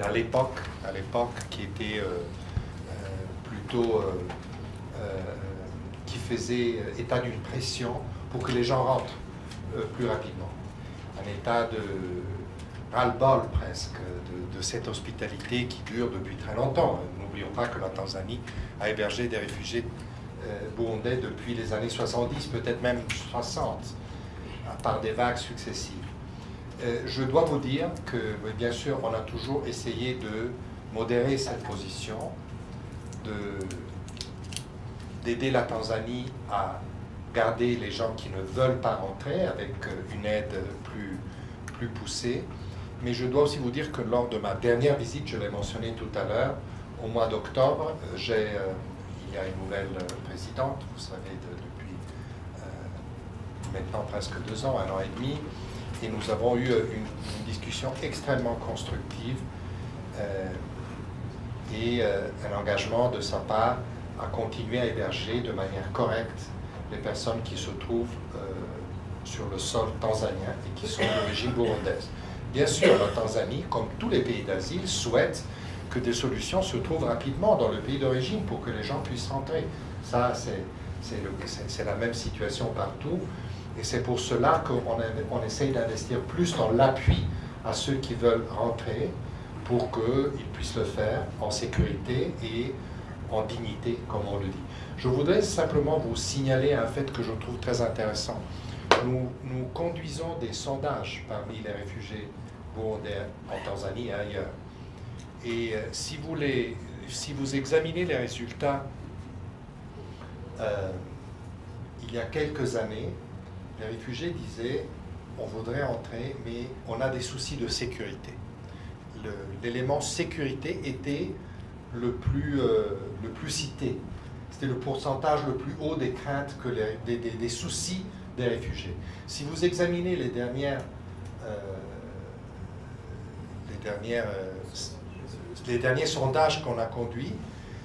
À l'époque, qui était plutôt qui faisait état d'une pression pour que les gens rentrent plus rapidement. Un état de ras-le-bol presque de cette hospitalité qui dure depuis très longtemps. N'oublions pas que la Tanzanie a hébergé des réfugiés burundais depuis les années 70, peut-être même 60, par des vagues successives. Je dois vous dire que, bien sûr, on a toujours essayé de modérer cette position, d'aider la Tanzanie à garder les gens qui ne veulent pas rentrer avec une aide plus poussée. Mais je dois aussi vous dire que lors de ma dernière visite, je l'ai mentionné tout à l'heure, au mois d'octobre, il y a une nouvelle présidente, vous savez, depuis maintenant presque 2 ans, 1 an et demi, et nous avons eu une discussion extrêmement constructive et un engagement de sa part à continuer à héberger de manière correcte les personnes qui se trouvent sur le sol tanzanien et qui sont d'origine burundaise. Bien sûr, la Tanzanie, comme tous les pays d'asile, souhaite que des solutions se trouvent rapidement dans le pays d'origine pour que les gens puissent rentrer. Ça, c'est la même situation partout. Et c'est pour cela qu'on essaye d'investir plus dans l'appui à ceux qui veulent rentrer pour qu'ils puissent le faire en sécurité et en dignité, comme on le dit. Je voudrais simplement vous signaler un fait que je trouve très intéressant. Nous conduisons des sondages parmi les réfugiés burundais en Tanzanie et ailleurs. Et si vous examinez les résultats, il y a quelques années, les réfugiés disaient on voudrait entrer, mais on a des soucis de sécurité. L'élément sécurité était le plus cité. C'était le pourcentage le plus haut des craintes, des soucis des réfugiés. Si vous examinez les derniers sondages qu'on a conduits,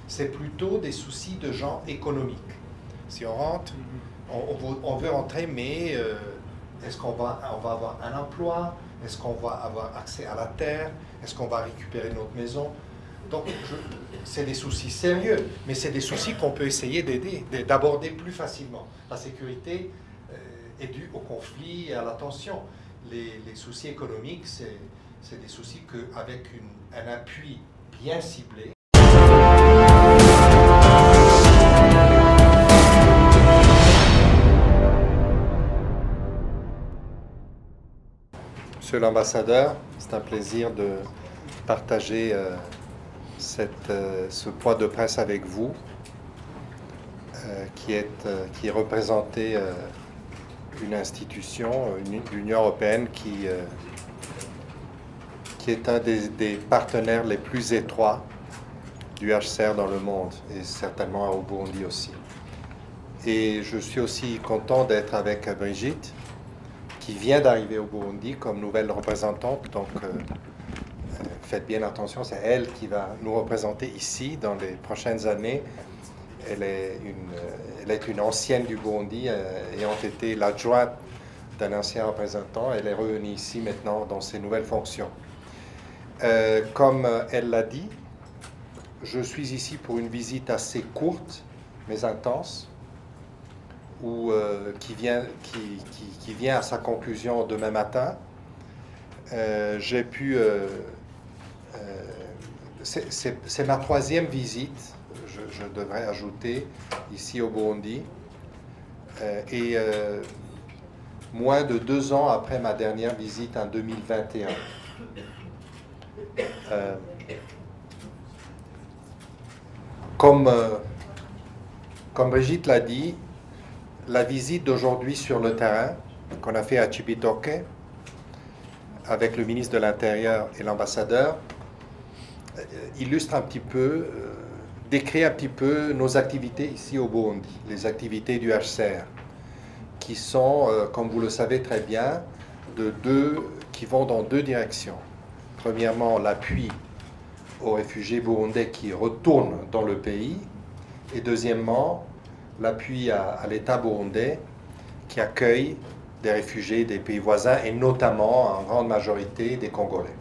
c'est plutôt des soucis de genre économique. Si on rentre, on veut rentrer, mais est-ce qu'on va avoir un emploi? Est-ce qu'on va avoir accès à la terre? Est-ce qu'on va récupérer notre maison? Donc, c'est des soucis sérieux, mais c'est des soucis qu'on peut essayer d'aborder plus facilement. La sécurité est due au conflit et à la tension. Les soucis économiques, c'est des soucis qu'avec un appui bien ciblé, Monsieur l'ambassadeur, c'est un plaisir de partager ce point de presse avec vous, qui représentait une institution, l'Union européenne, qui est un des partenaires les plus étroits du HCR dans le monde, et certainement au Burundi aussi. Et je suis aussi content d'être avec Brigitte, qui vient d'arriver au Burundi comme nouvelle représentante. Donc, faites bien attention, c'est elle qui va nous représenter ici dans les prochaines années. Elle est une ancienne du Burundi, ayant été l'adjointe d'un ancien représentant. Elle est revenue ici maintenant dans ses nouvelles fonctions. Comme elle l'a dit, je suis ici pour une visite assez courte, mais intense, qui vient à sa conclusion demain matin. J'ai pu... c'est ma 3e visite, je devrais ajouter, ici au Burundi. Et moins de 2 ans après ma dernière visite en 2021. Comme Brigitte l'a dit, la visite d'aujourd'hui sur le terrain qu'on a fait à Cibitoke avec le ministre de l'Intérieur et l'ambassadeur illustre un petit peu, décrit un petit peu nos activités ici au Burundi, les activités du HCR, qui sont, comme vous le savez très bien, qui vont dans 2 directions. Premièrement, l'appui aux réfugiés burundais qui retournent dans le pays, et deuxièmement, l'appui à l'État burundais qui accueille des réfugiés des pays voisins et notamment en grande majorité des Congolais.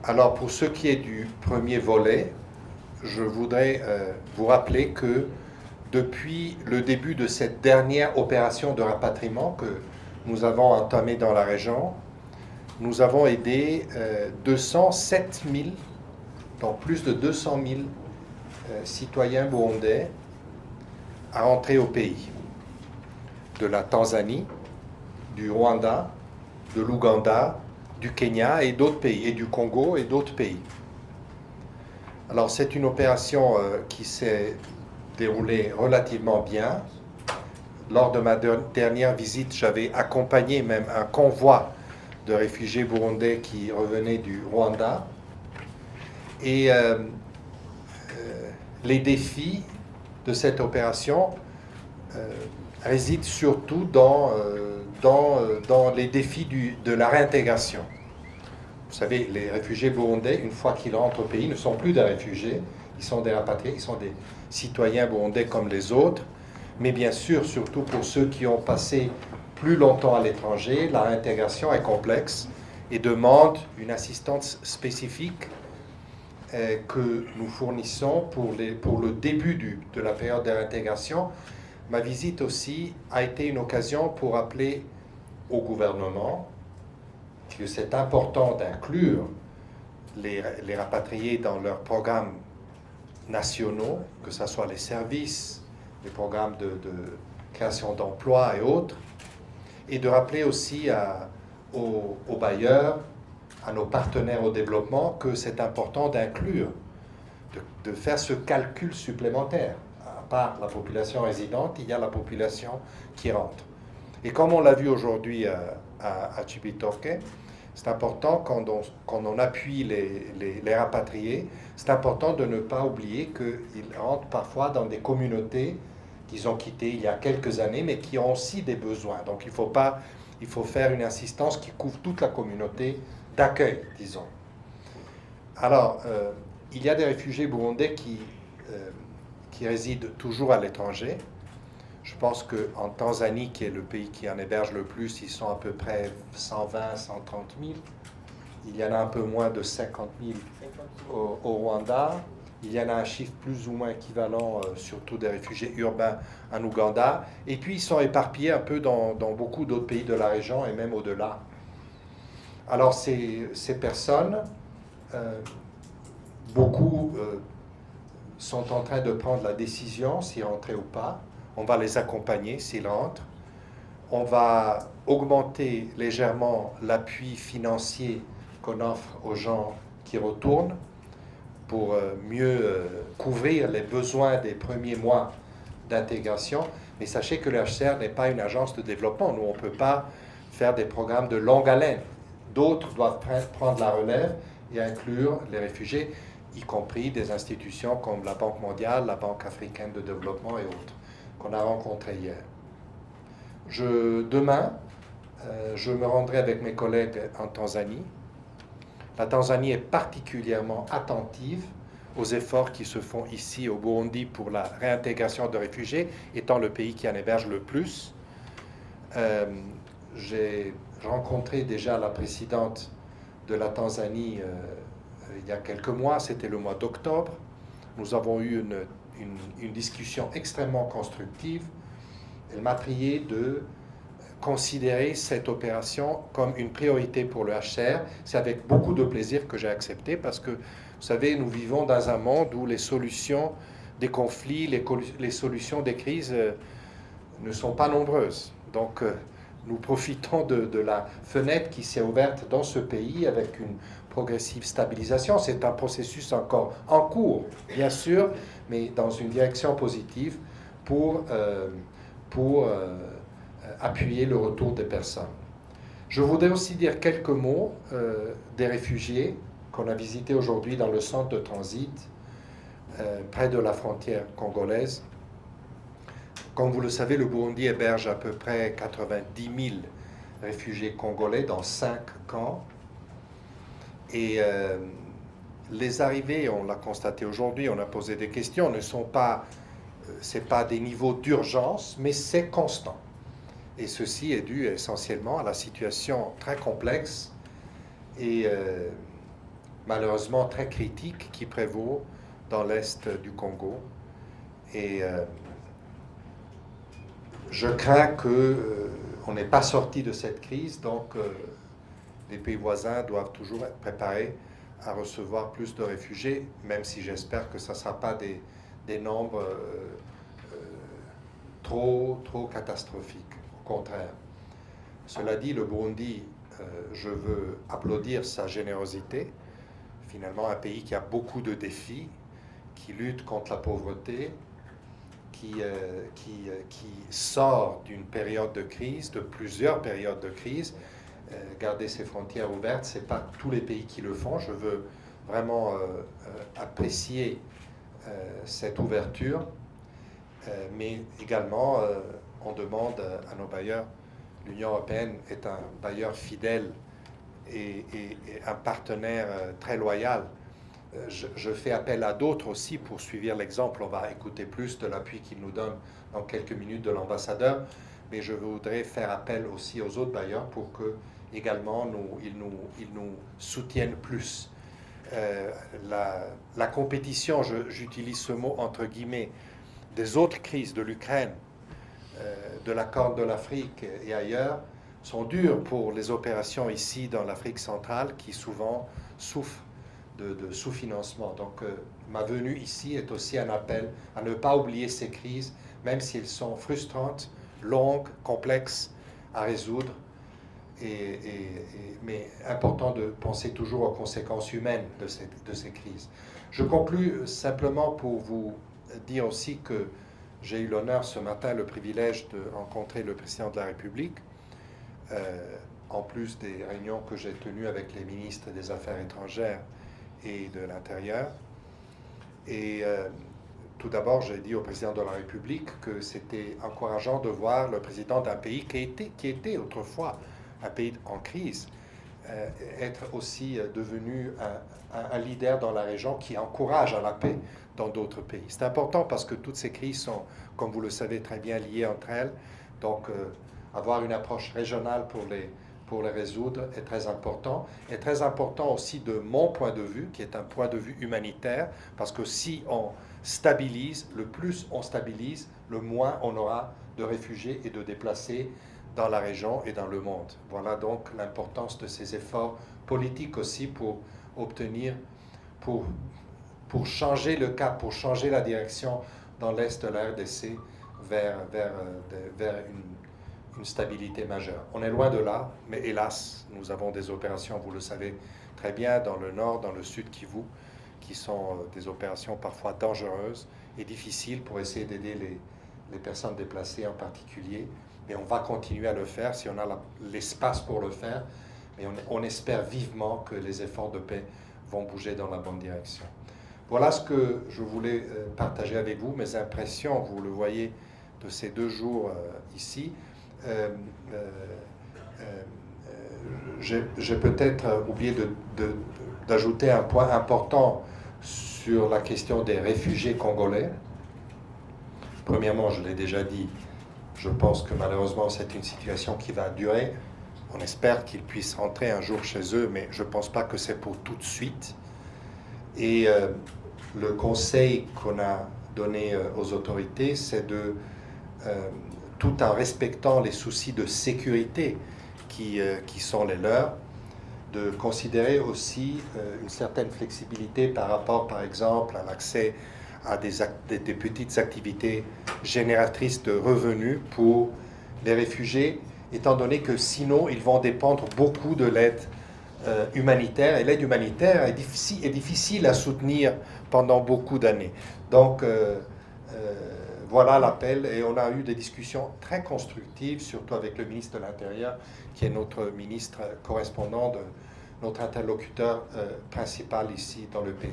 Alors, pour ce qui est du premier volet, je voudrais vous rappeler que depuis le début de cette dernière opération de rapatriement que nous avons entamée dans la région, nous avons aidé 207 000, donc plus de 200 000 citoyens burundais à rentrer au pays. De la Tanzanie, du Rwanda, de l'Ouganda, du Kenya et d'autres pays, et du Congo et d'autres pays. Alors c'est une opération qui s'est déroulée relativement bien. Lors de ma dernière visite, j'avais accompagné même un convoi de réfugiés burundais qui revenaient du Rwanda. Et les défis de cette opération résident surtout dans les défis de la réintégration. Vous savez, les réfugiés burundais, une fois qu'ils rentrent au pays, ne sont plus des réfugiés, ils sont des rapatriés, ils sont des citoyens burundais comme les autres. Mais bien sûr, surtout pour ceux qui ont passé plus longtemps à l'étranger, la réintégration est complexe et demande une assistance spécifique que nous fournissons pour le début de la période de réintégration. Ma visite aussi a été une occasion pour rappeler au gouvernement que c'est important d'inclure les rapatriés dans leurs programmes nationaux, que ce soit les services, les programmes de création d'emplois et autres, et de rappeler aussi aux bailleurs, à nos partenaires au développement, que c'est important d'inclure, de faire ce calcul supplémentaire. À part la population résidente, il y a la population qui rentre. Et comme on l'a vu aujourd'hui à Cibitoke, c'est important quand on appuie les rapatriés, c'est important de ne pas oublier qu'ils rentrent parfois dans des communautés qu'ils ont quittées il y a quelques années, mais qui ont aussi des besoins. Donc il faut faire une assistance qui couvre toute la communauté d'accueil, disons. Alors, il y a des réfugiés burundais qui résident toujours à l'étranger. Je pense qu'en Tanzanie, qui est le pays qui en héberge le plus, ils sont à peu près 120, 130 000. Il y en a un peu moins de 50 000 au Rwanda. Il y en a un chiffre plus ou moins équivalent, surtout des réfugiés urbains en Ouganda. Et puis, ils sont éparpillés un peu dans beaucoup d'autres pays de la région et même au-delà. Alors, ces personnes, beaucoup sont en train de prendre la décision s'y rentrer ou pas. On va les accompagner s'ils rentrent. On va augmenter légèrement l'appui financier qu'on offre aux gens qui retournent pour mieux couvrir les besoins des premiers mois d'intégration. Mais sachez que le HCR n'est pas une agence de développement. Nous, on ne peut pas faire des programmes de longue haleine. D'autres doivent prendre la relève et inclure les réfugiés, y compris des institutions comme la Banque mondiale, la Banque africaine de développement et autres, qu'on a rencontrées hier. Demain, je me rendrai avec mes collègues en Tanzanie. La Tanzanie est particulièrement attentive aux efforts qui se font ici au Burundi pour la réintégration de réfugiés, étant le pays qui en héberge le plus. J'ai rencontré déjà la présidente de la Tanzanie il y a quelques mois, c'était le mois d'octobre. Nous avons eu une discussion extrêmement constructive. Elle m'a prié de considérer cette opération comme une priorité pour le HCR. C'est avec beaucoup de plaisir que j'ai accepté parce que, vous savez, nous vivons dans un monde où les solutions des conflits, les solutions des crises ne sont pas nombreuses. Donc, nous profitons de la fenêtre qui s'est ouverte dans ce pays avec une progressive stabilisation. C'est un processus encore en cours, bien sûr, mais dans une direction positive pour appuyer le retour des personnes. Je voudrais aussi dire quelques mots des réfugiés qu'on a visités aujourd'hui dans le centre de transit près de la frontière congolaise. Comme vous le savez, le Burundi héberge à peu près 90 000 réfugiés congolais dans 5 camps. Et les arrivées, on l'a constaté aujourd'hui, on a posé des questions, c'est pas des niveaux d'urgence, mais c'est constant. Et ceci est dû essentiellement à la situation très complexe et malheureusement très critique qui prévaut dans l'est du Congo. Et je crains qu'on n'ait pas sorti de cette crise, donc les pays voisins doivent toujours être préparés à recevoir plus de réfugiés, même si j'espère que ça ne sera pas des nombres trop catastrophiques, au contraire. Cela dit, le Burundi, je veux applaudir sa générosité. Finalement, un pays qui a beaucoup de défis, qui lutte contre la pauvreté, qui sort d'une période de crise, de plusieurs périodes de crise. Garder ses frontières ouvertes, ce n'est pas tous les pays qui le font. Je veux vraiment apprécier cette ouverture, mais également, on demande à nos bailleurs. L'Union européenne est un bailleur fidèle et un partenaire très loyal. Je fais appel à d'autres aussi pour suivre l'exemple. On va écouter plus de l'appui qu'il nous donne dans quelques minutes de l'ambassadeur, mais je voudrais faire appel aussi aux autres bailleurs pour que également ils nous soutiennent plus. La compétition, j'utilise ce mot entre guillemets, des autres crises de l'Ukraine, de la Corne de l'Afrique et ailleurs, sont dures pour les opérations ici dans l'Afrique centrale qui souvent souffrent de sous-financement. Donc ma venue ici est aussi un appel à ne pas oublier ces crises, même si elles sont frustrantes, longues, complexes à résoudre, mais important de penser toujours aux conséquences humaines de ces crises. Je conclus simplement pour vous dire aussi que j'ai eu l'honneur ce matin, le privilège de rencontrer le président de la République, en plus des réunions que j'ai tenues avec les ministres des Affaires étrangères et de l'Intérieur. Et tout d'abord, j'ai dit au président de la République que c'était encourageant de voir le président d'un pays qui était autrefois un pays en crise, être aussi devenu un leader dans la région qui encourage à la paix dans d'autres pays. C'est important parce que toutes ces crises sont, comme vous le savez très bien, liées entre elles. Donc, avoir une approche régionale pour les résoudre est très important. Et très important aussi de mon point de vue, qui est un point de vue humanitaire, parce que si on stabilise, le plus on stabilise, le moins on aura de réfugiés et de déplacés dans la région et dans le monde. Voilà donc l'importance de ces efforts politiques aussi pour obtenir, pour changer le cap, pour changer la direction dans l'est de la RDC vers une stabilité majeure. On est loin de là, mais hélas, nous avons des opérations, vous le savez très bien, dans le nord, dans le sud Kivu, qui sont des opérations parfois dangereuses et difficiles pour essayer d'aider les personnes déplacées en particulier. Mais on va continuer à le faire si on a l'espace pour le faire. Mais on espère vivement que les efforts de paix vont bouger dans la bonne direction. Voilà ce que je voulais partager avec vous, mes impressions, vous le voyez, de ces 2 jours ici. J'ai peut-être oublié d'ajouter un point important sur la question des réfugiés congolais. Premièrement, je l'ai déjà dit, je pense que malheureusement c'est une situation qui va durer. On espère qu'ils puissent rentrer un jour chez eux, mais je ne pense pas que c'est pour tout de suite. Et le conseil qu'on a donné aux autorités, c'est tout en respectant les soucis de sécurité qui sont les leurs, de considérer aussi une certaine flexibilité par rapport, par exemple, à l'accès à des petites activités génératrices de revenus pour les réfugiés, étant donné que sinon, ils vont dépendre beaucoup de l'aide humanitaire. Et l'aide humanitaire est difficile à soutenir pendant beaucoup d'années. Donc, voilà l'appel. Et on a eu des discussions très constructives, surtout avec le ministre de l'Intérieur, qui est notre ministre correspondant, notre interlocuteur principal ici dans le pays.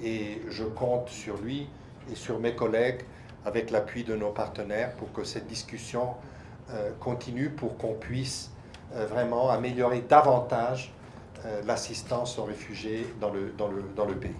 Et je compte sur lui et sur mes collègues, avec l'appui de nos partenaires, pour que cette discussion continue, pour qu'on puisse vraiment améliorer davantage l'assistance aux réfugiés dans le pays.